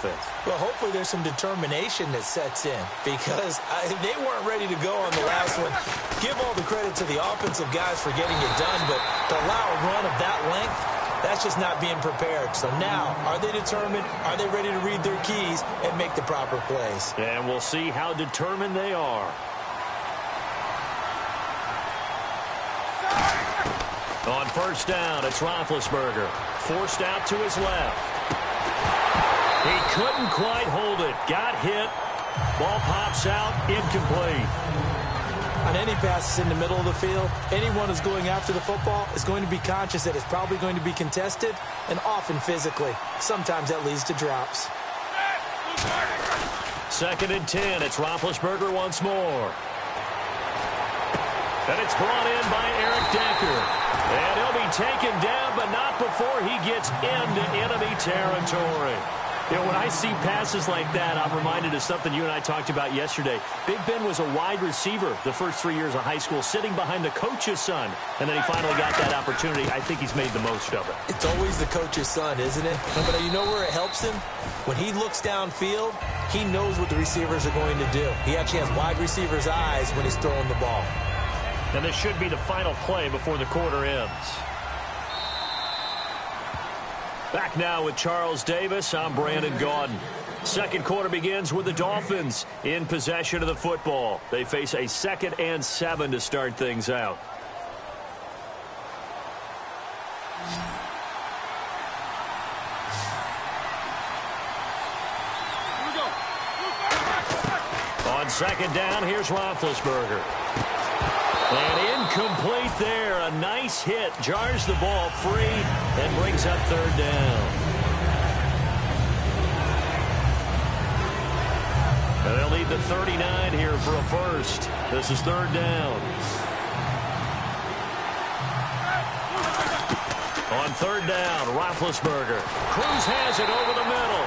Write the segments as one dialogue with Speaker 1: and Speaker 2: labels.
Speaker 1: offense.
Speaker 2: Well, hopefully there's some determination that sets in because they weren't ready to go on the last one. Give all the credit to the offensive guys for getting it done, but to allow a run of that length, that's just not being prepared. So now, are they determined? Are they ready to read their keys and make the proper plays?
Speaker 1: And we'll see how determined they are. On first down, it's Roethlisberger. Forced out to his left. He couldn't quite hold it. Got hit. Ball pops out. Incomplete.
Speaker 2: On any passes in the middle of the field, anyone who's going after the football is going to be conscious that it's probably going to be contested and often physically. Sometimes that leads to drops.
Speaker 1: 2nd and 10. It's Roethlisberger once more. And it's brought in by Eric Decker. And he'll be taken down, but not before he gets into enemy territory. You know, when I see passes like that, I'm reminded of something you and I talked about yesterday. Big Ben was a wide receiver the first 3 years of high school, sitting behind the coach's son. And then he finally got that opportunity. I think he's made the most of it.
Speaker 2: It's always the coach's son, isn't it? But you know where it helps him? When he looks downfield, he knows what the receivers are going to do. He actually has wide receivers' eyes when he's throwing the ball.
Speaker 1: And this should be the final play before the quarter ends. Back now with Charles Davis. I'm Brandon Gaudin. Second quarter begins with the Dolphins in possession of the football. They face a 2nd and 7 to start things out. On 2nd down, here's Roethlisberger. And incomplete there. A nice hit. Jars the ball free and brings up 3rd down. And they'll need the 39 here for a first. This is 3rd down. On 3rd down, Roethlisberger. Cruz has it over the middle.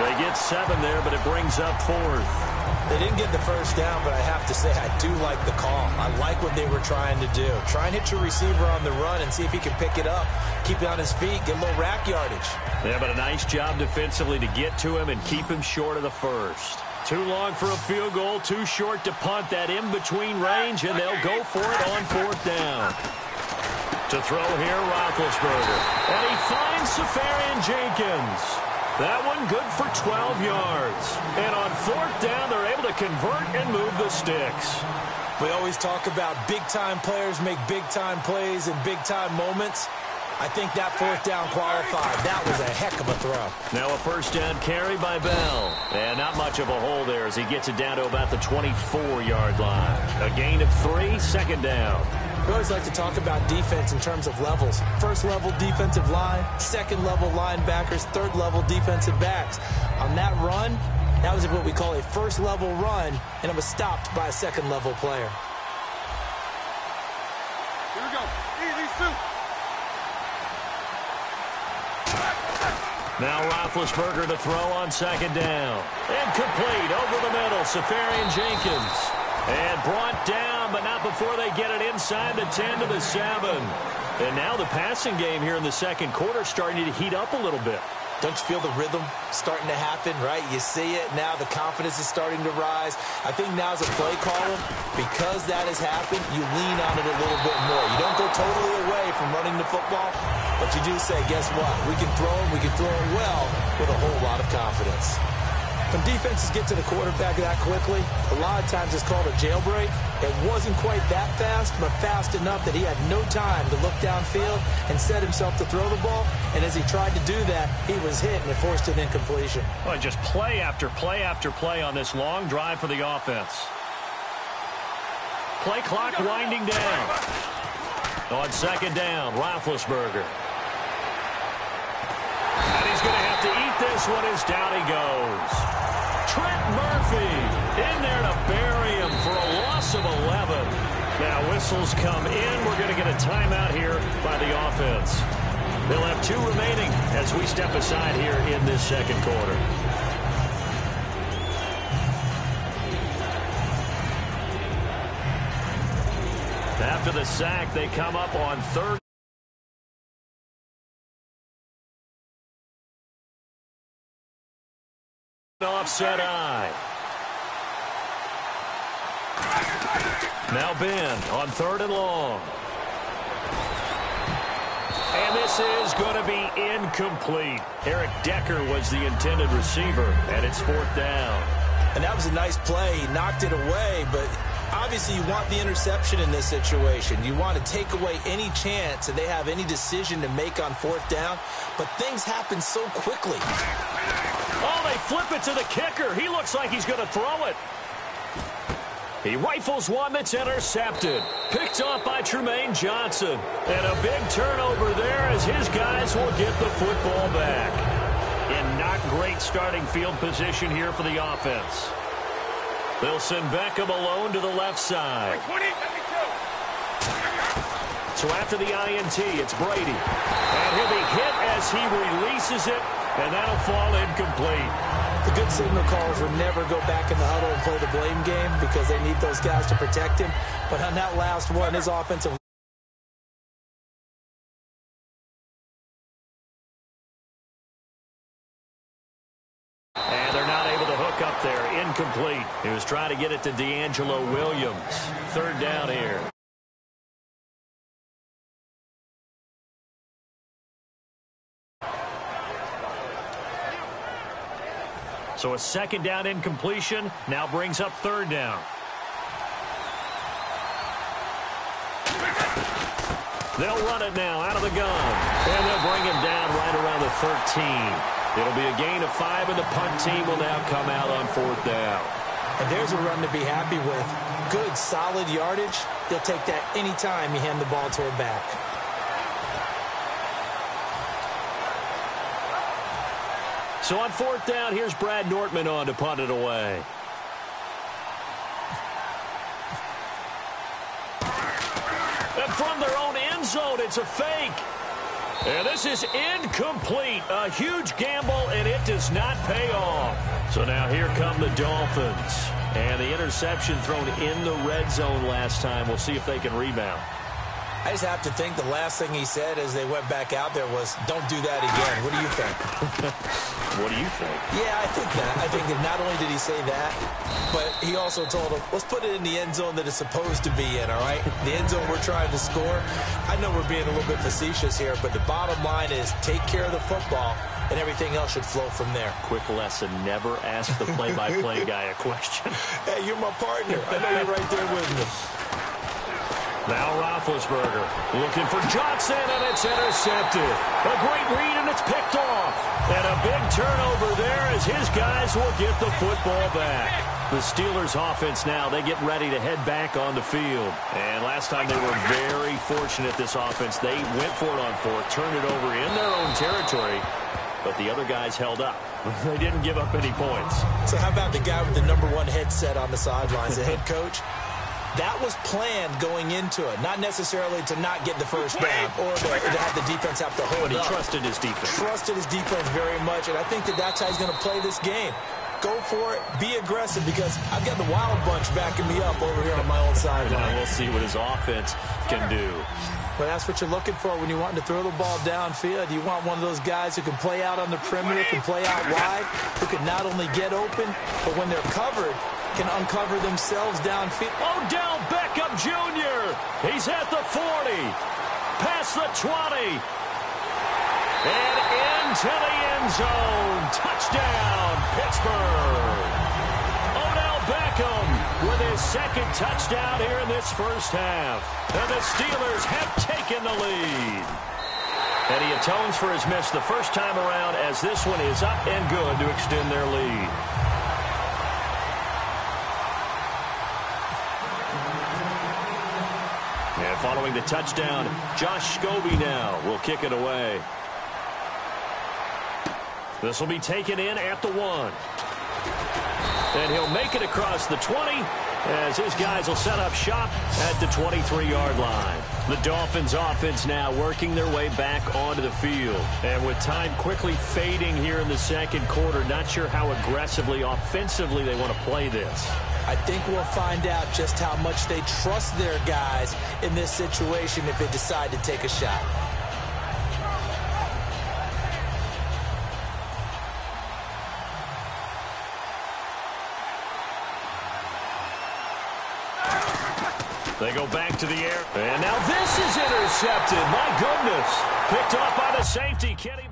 Speaker 1: They get 7 there, but it brings up 4th.
Speaker 2: They didn't get the first down, but I have to say I do like the call. I like what they were trying to do. Try and hit your receiver on the run and see if he can pick it up. Keep it on his feet, get a little rack yardage.
Speaker 1: Yeah, but a nice job defensively to get to him and keep him short of the first. Too long for a field goal, too short to punt that in-between range, and they'll go for it on 4th down. To throw here, Roethlisberger. And he finds Safarian Jenkins. That one good for 12 yards. And on 4th down, they're able to convert and move the sticks.
Speaker 2: We always talk about big-time players make big-time plays in big-time moments. I think that 4th down qualified. That was a heck of a throw.
Speaker 1: Now a first down carry by Bell. And not much of a hole there as he gets it down to about the 24-yard line. A gain of 3, 2nd down.
Speaker 2: We always like to talk about defense in terms of levels. First-level defensive line, second-level linebackers, third-level defensive backs. On that run, that was what we call a first-level run, and it was stopped by a second-level player.
Speaker 3: Here we go. Easy, shoot.
Speaker 1: Now Roethlisberger to throw on 2nd down. Incomplete over the middle, Safarian Jenkins. And brought down, but not before they get it inside the 10 to the 7. And now the passing game here in the second quarter starting to heat up a little bit.
Speaker 2: Don't you feel the rhythm starting to happen, right? You see it now. The confidence is starting to rise. I think now's a play caller. Because that has happened, you lean on it a little bit more. You don't go totally away from running the football, but you do say, guess what? We can throw it well with a whole lot of confidence. When defenses get to the quarterback that quickly, a lot of times it's called a jailbreak. It wasn't quite that fast, but fast enough that he had no time to look downfield and set himself to throw the ball. And as he tried to do that, he was hit and it forced an incompletion.
Speaker 1: Well, just play after play after play on this long drive for the offense. Play clock winding down. On 2nd down, Roethlisberger. And he's going to have to eat this one as down he goes. Trent Murphy in there to bury him for a loss of 11. Now whistles come in. We're going to get a timeout here by the offense. They'll have 2 remaining as we step aside here in this second quarter. After the sack, they come up on 3rd. Offset eye. Now Ben on 3rd and long. And this is going to be incomplete. Eric Decker was the intended receiver, and it's 4th down.
Speaker 2: And that was a nice play. He knocked it away, but obviously you want the interception in this situation. You want to take away any chance that they have any decision to make on 4th down, but things happen so quickly.
Speaker 1: Oh, they flip it to the kicker. He looks like he's going to throw it. He rifles one that's intercepted. Picked off by Tremaine Johnson. And a big turnover there as his guys will get the football back. In not great starting field position here for the offense. They'll send Beckham alone to the left side. So after the INT, it's Brady. And he'll be hit as he releases it, and that'll fall incomplete.
Speaker 2: The good signal callers would never go back in the huddle and play the blame game because they need those guys to protect him. But on that last one, his offensive
Speaker 1: and they're not able to hook up there. Incomplete. He was trying to get it to D'Angelo Williams. 3rd down here. So a 2nd down incompletion now brings up 3rd down. They'll run it now out of the gun. And they'll bring him down right around the 13. It'll be a gain of 5, and the punt team will now come out on 4th down.
Speaker 2: And there's a run to be happy with. Good, solid yardage. He'll take that any time you hand the ball to her back.
Speaker 1: So on 4th down, here's Brad Nortman on to punt it away. And from their own end zone, it's a fake. And this is incomplete. A huge gamble, and it does not pay off. So now here come the Dolphins. And the interception thrown in the red zone last time. We'll see if they can rebound.
Speaker 2: I just have to think the last thing he said as they went back out there was, don't do that again. What do you think?
Speaker 1: What do you think?
Speaker 2: Yeah, I think that. I think that not only did he say that, but he also told him, let's put it in the end zone that it's supposed to be in, all right? The end zone we're trying to score. I know we're being a little bit facetious here, but the bottom line is take care of the football, and everything else should flow from there.
Speaker 1: Quick lesson, never ask the play-by-play guy a question.
Speaker 2: Hey, you're my partner. I know you're right there with me.
Speaker 1: Now Roethlisberger looking for Johnson, and it's intercepted. A great read, and it's picked off. And a big turnover there as his guys will get the football back. The Steelers offense now, they get ready to head back on the field. And last time they were very fortunate, this offense. They went for it on 4th, turned it over in their own territory, but the other guys held up. They didn't give up any points.
Speaker 2: So how about the guy with the #1 headset on the sidelines, the head coach? That was planned going into it, not necessarily to not get the first down or to have the defense have to hold
Speaker 1: But he
Speaker 2: up.
Speaker 1: trusted his defense.
Speaker 2: Trusted his defense very much, and I think that that's how he's going to play this game. Go for it, be aggressive, because I've got the Wild Bunch backing me up over here on my own sideline.
Speaker 1: We'll see what his offense can do.
Speaker 2: Well, that's what you're looking for when you want to throw the ball downfield. You want one of those guys who can play out on the perimeter, can play out wide, who can not only get open, but when they're covered, can uncover themselves downfield.
Speaker 1: Odell Beckham Jr. He's at the 40. Past the 20. And into the end zone. Touchdown, Pittsburgh. Odell Beckham with his 2nd touchdown here in this first half. And the Steelers have taken the lead. And he atones for his miss the first time around as this one is up and good to extend their lead. And following the touchdown, Josh Scobie now will kick it away. This will be taken in at the 1. And he'll make it across the 20 as his guys will set up shop at the 23-yard line. The Dolphins offense now working their way back onto the field. And with time quickly fading here in the 2nd quarter, not sure how aggressively, offensively they want to play this.
Speaker 2: I think we'll find out just how much they trust their guys in this situation if they decide to take a shot.
Speaker 1: They go back to the air. And now this is intercepted. My goodness. Picked off by the safety. Kenny.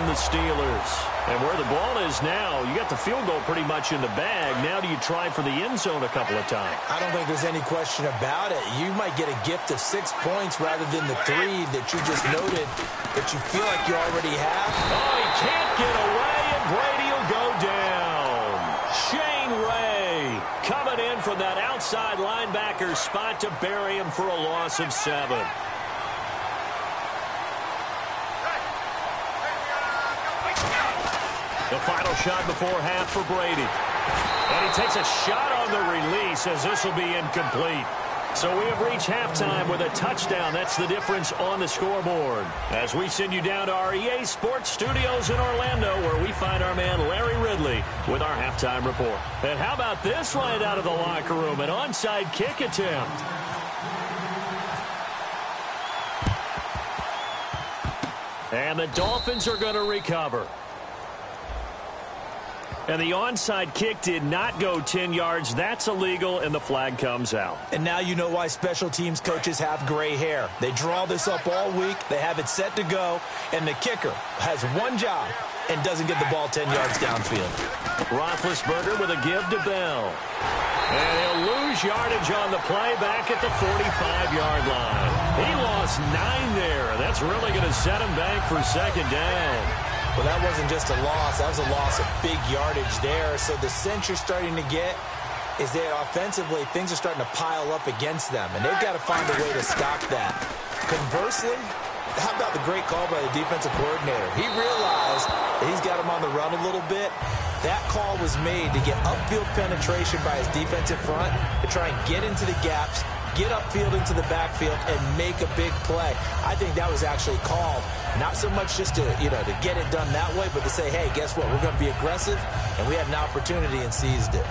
Speaker 1: The Steelers. And where the ball is now, you got the field goal pretty much in the bag. Now do you try for the end zone a couple of times?
Speaker 2: I don't think there's any question about it. You might get a gift of 6 points rather than the 3 that you just noted that you feel like you already have.
Speaker 1: Oh, he can't get away, and Brady will go down. Shane Ray coming in from that outside linebacker spot to bury him for a loss of 7. The final shot before half for Brady. And he takes a shot on the release as this will be incomplete. So we have reached halftime with a touchdown. That's the difference on the scoreboard. As we send you down to our EA Sports Studios in Orlando, where we find our man Larry Ridley with our halftime report. And how about this right out of the locker room? An onside kick attempt. And the Dolphins are going to recover. And the onside kick did not go 10 yards. That's illegal, and the flag comes out.
Speaker 2: And now you know why special teams coaches have gray hair. They draw this up all week. They have it set to go, and the kicker has one job and doesn't get the ball 10 yards downfield.
Speaker 1: Roethlisberger with a give to Bell. And he'll lose yardage on the play back at the 45-yard line. He lost 9 there. That's really going to set him back for second down.
Speaker 2: Well, that wasn't just a loss. That was a loss of big yardage there. So the sense you're starting to get is that offensively, things are starting to pile up against them, and they've got to find a way to stop that. Conversely, how about the great call by the defensive coordinator? He realized that he's got him on the run a little bit. That call was made to get upfield penetration by his defensive front to try and get into the gaps, get upfield into the backfield, and make a big play. I think that was actually called not so much just to, to get it done that way, but to say, hey, guess what? We're going to be aggressive, and we had an opportunity and seized it.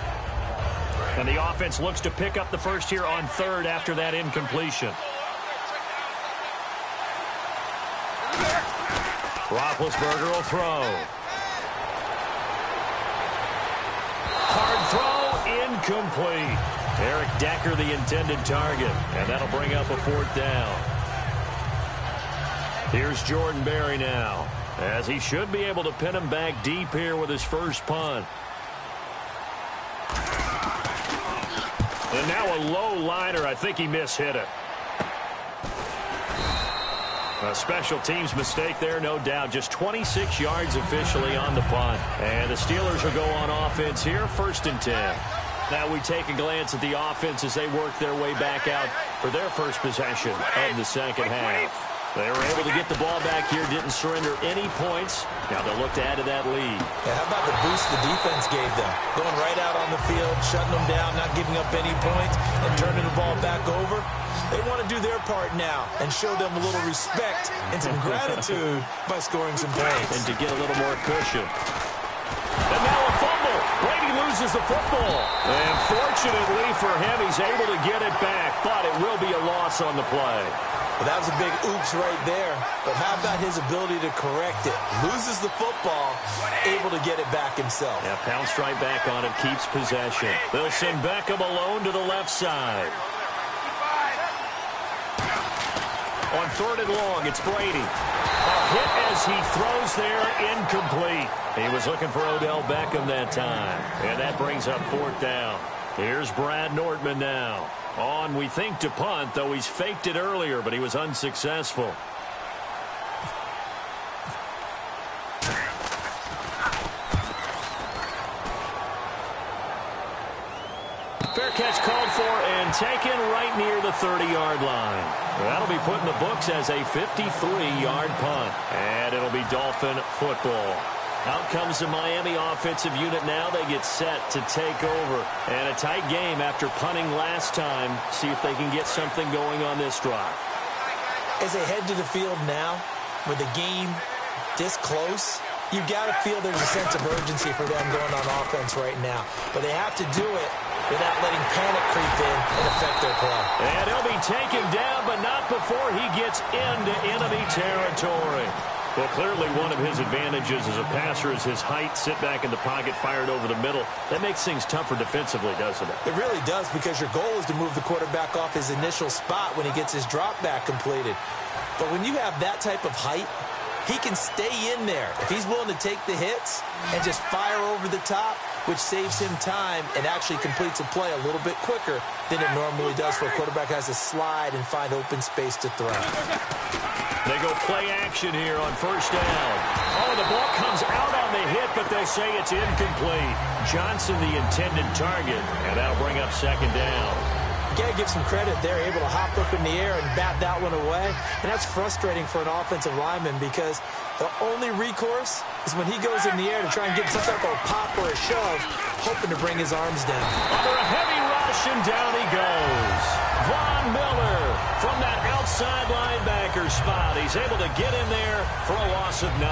Speaker 1: And the offense looks to pick up the first here on third after that incompletion. Roethlisberger will throw. Hard throw, incomplete. Eric Decker, the intended target, and that'll bring up a 4th down. Here's Jordan Berry now, as he should be able to pin him back deep here with his first punt. And now a low liner. I think he mishit it. A special teams mistake there, no doubt. Just 26 yards officially on the punt. And the Steelers will go on offense here, 1st and 10. Now we take a glance at the offense as they work their way back out for their first possession of the second half. They were able to get the ball back here, didn't surrender any points. Now they'll look to add to that lead.
Speaker 2: Yeah, how about the boost the defense gave them? Going right out on the field, shutting them down, not giving up any points, and turning the ball back over. They want to do their part now and show them a little respect and some gratitude by scoring some points.
Speaker 1: And to get a little more cushion. And now a fumble. Brady loses the football. And fortunately for him, he's able to get it back, but it will be a loss on the play.
Speaker 2: Well, that was a big oops right there. But how about his ability to correct it? Loses the football, able to get it back himself.
Speaker 1: Yeah, pounced right back on it, keeps possession. They'll send Beckham alone to the left side. On 3rd and long, it's Brady. A hit as he throws there, incomplete. He was looking for Odell Beckham that time. And that brings up 4th down. Here's Brad Nortman now. On, we think, to punt, though he's faked it earlier, but he was unsuccessful. Fair catch called for and taken right near the 30-yard line. That'll be put in the books as a 53-yard punt. And it'll be Dolphin football. Out comes the Miami offensive unit now. They get set to take over. And a tight game after punting last time. See if they can get something going on this drive.
Speaker 2: As they head to the field now, with the game this close, you've got to feel there's a sense of urgency for them going on offense right now. But they have to do it without letting panic creep in and affect their play.
Speaker 1: And he'll be taken down, but not before he gets into enemy territory. Well, clearly one of his advantages as a passer is his height. Sit back in the pocket, fired over the middle. That makes things tougher defensively, doesn't it?
Speaker 2: It really does, because your goal is to move the quarterback off his initial spot when he gets his drop back completed. But when you have that type of height, he can stay in there if he's willing to take the hits and just fire over the top, which saves him time and actually completes a play a little bit quicker than it normally does, where a quarterback has to slide and find open space to throw.
Speaker 1: They go play action here on first down. Oh, the ball comes out on the hit, but they'll say it's incomplete. Johnson, the intended target, and that'll bring up second down.
Speaker 2: You got to give some credit. They're able to hop up in the air and bat that one away. And that's frustrating for an offensive lineman, because the only recourse is when he goes in the air to try and get some type of pop or a shove, hoping to bring his arms down.
Speaker 1: Under a heavy rush, and down he goes. Von Miller from that outside linebacker spot. He's able to get in there for a loss of 9.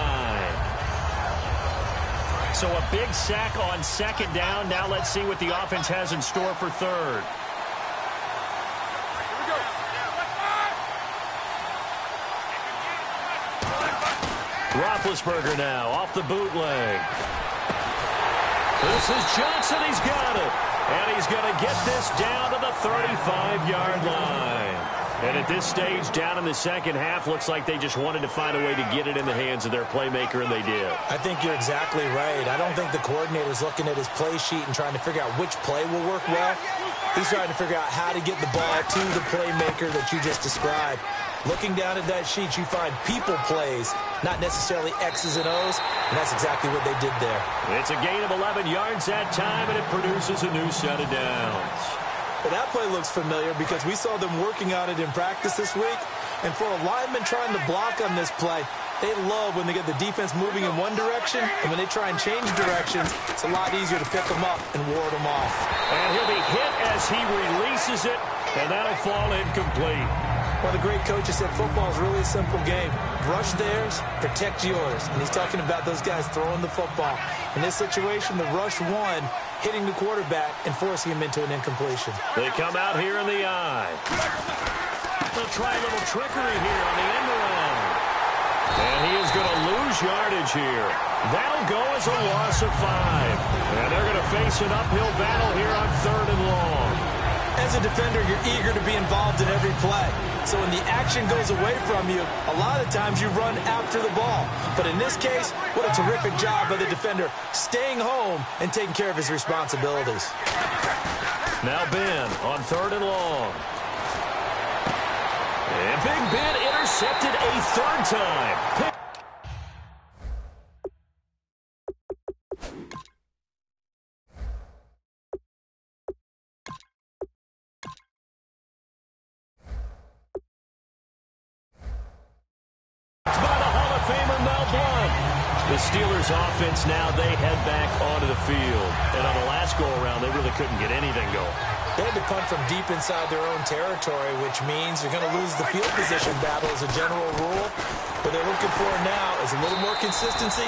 Speaker 1: So a big sack on second down. Now let's see what the offense has in store for third. Roethlisberger now off the bootleg. This is Johnson. He's got it. And he's going to get this down to the 35-yard line. And at this stage, down in the second half, looks like they just wanted to find a way to get it in the hands of their playmaker, and they did.
Speaker 2: I think you're exactly right. I don't think the coordinator's looking at his play sheet and trying to figure out which play will work well. He's trying to figure out how to get the ball to the playmaker that you just described. Looking down at that sheet, you find people plays, not necessarily X's and O's, and that's exactly what they did there.
Speaker 1: It's a gain of 11 yards that time, and it produces a new set of downs.
Speaker 2: Well, that play looks familiar because we saw them working on it in practice this week, and for a lineman trying to block on this play, they love when they get the defense moving in one direction, and when they try and change directions, it's a lot easier to pick them up and ward them off.
Speaker 1: And he'll be hit as he releases it, and that'll fall incomplete.
Speaker 2: One of the great coaches said football is really a simple game. Rush theirs, protect yours. And he's talking about those guys throwing the football. In this situation, the rush won, hitting the quarterback and forcing him into an incompletion.
Speaker 1: They come out here in the eye. They'll try a little trickery here on the end around. And he is going to lose yardage here. That'll go as a loss of 5. And they're going to face an uphill battle here on 3rd and long.
Speaker 2: As a defender, you're eager to be involved in every play. So when the action goes away from you, a lot of times you run after the ball. But in this case, what a terrific job by the defender staying home and taking care of his responsibilities.
Speaker 1: Now Ben on 3rd and long. And Big Ben intercepted a 3rd time. The Steelers offense now, they head back onto the field. And on the last go-around, they really couldn't get anything going.
Speaker 2: They had to punt from deep inside their own territory, which means you're going to lose the field position battle as a general rule. What they're looking for now is a little more consistency,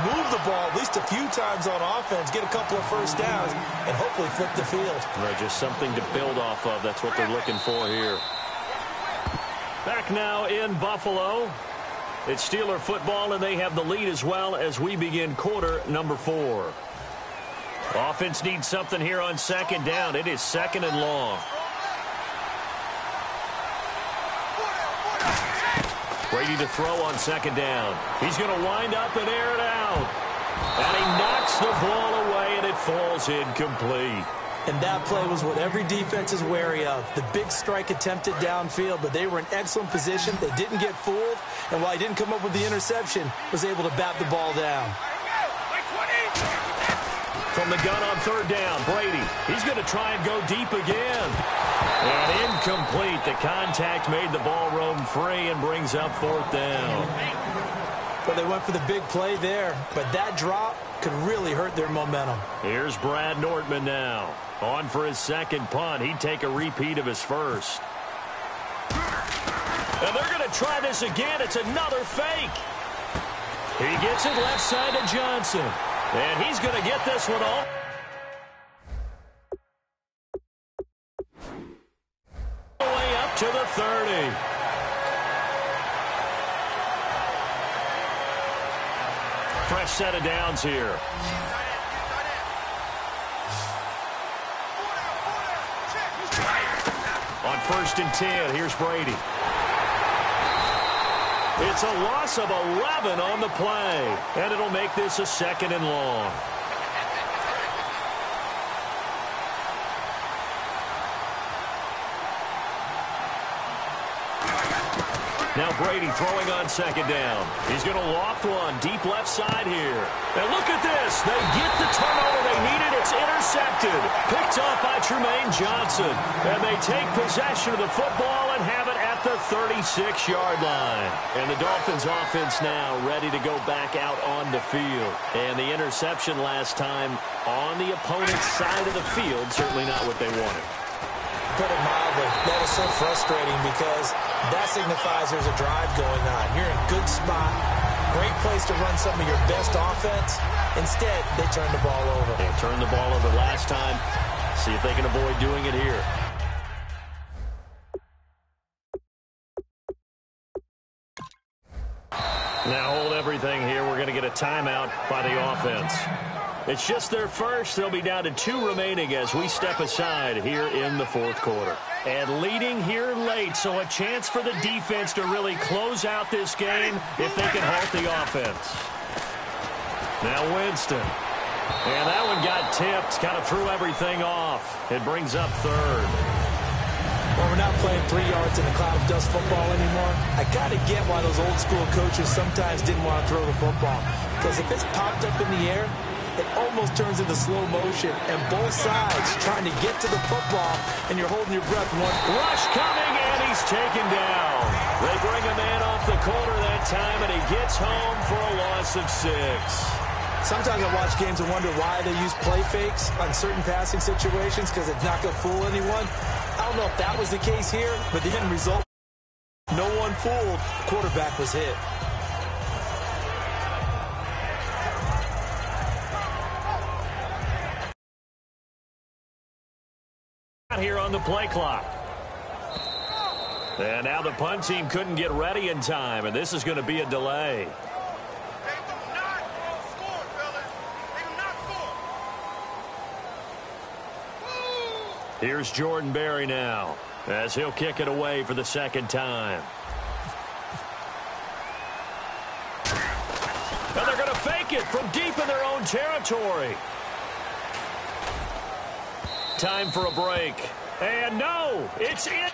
Speaker 2: move the ball at least a few times on offense, get a couple of first downs, and hopefully flip the field.
Speaker 1: Right, just something to build off of. That's what they're looking for here. Back now in Buffalo. It's Steeler football, and they have the lead as well as we begin quarter number 4. Offense needs something here on second down. It is 2nd and long. Brady to throw on second down. He's going to wind up and air it out. And he knocks the ball away, and it falls incomplete.
Speaker 2: And that play was what every defense is wary of. The big strike attempted downfield, but they were in excellent position. They didn't get fooled, and while he didn't come up with the interception, was able to bat the ball down.
Speaker 1: From the gun on 3rd down, Brady. He's going to try and go deep again. And incomplete. The contact made the ball roam free and brings up 4th down.
Speaker 2: Well, they went for the big play there, but that drop could really hurt their momentum.
Speaker 1: Here's Brad Nortman now. On for his second punt. He'd take a repeat of his first. And they're going to try this again. It's another fake. He gets it left side to Johnson. And he's going to get this one all the way up to the 30. Fresh set of downs here. On 1st and 10, here's Brady. It's a loss of 11 on the play, and it'll make this a 2nd and long. Now Brady throwing on 2nd down. He's going to loft one deep left side here. And look at this. They get the turnover they needed. It's intercepted. Picked off by Tremaine Johnson. And they take possession of the football and have it at the 36-yard line. And the Dolphins offense now ready to go back out on the field. And the interception last time on the opponent's side of the field, certainly not what they wanted.
Speaker 2: Put it mildly, that is so frustrating because that signifies there's a drive going on. You're in a good spot, great place to run some of your best offense. Instead, they turn the ball over.
Speaker 1: They turned the ball over last time. See if they can avoid doing it here. Now hold everything here. We're going to get a timeout by the offense. It's just their first. They'll be down to 2 remaining as we step aside here in the 4th quarter. And leading here late, so a chance for the defense to really close out this game if they can halt the offense. Now Winston. And that one got tipped, kind of threw everything off. It brings up 3rd.
Speaker 2: Well, we're not playing 3 yards in a cloud of dust football anymore. I got to get why those old school coaches sometimes didn't want to throw the football. Because if it's popped up in the air, it almost turns into slow motion, and both sides trying to get to the football, and you're holding your breath. One
Speaker 1: rush coming, and he's taken down. They bring a man off the corner that time, and he gets home for a loss of 6.
Speaker 2: Sometimes I watch games and wonder why they use play fakes on certain passing situations, because it's not going to fool anyone. I don't know if that was the case here, but the end result, no one fooled. The quarterback was hit.
Speaker 1: Here on the play clock. And now the punt team couldn't get ready in time, and this is going to be a delay. Here's Jordan Berry now as he'll kick it away for the 2nd time. And they're going to fake it from deep in their own territory. Time for a break. And no, it's in.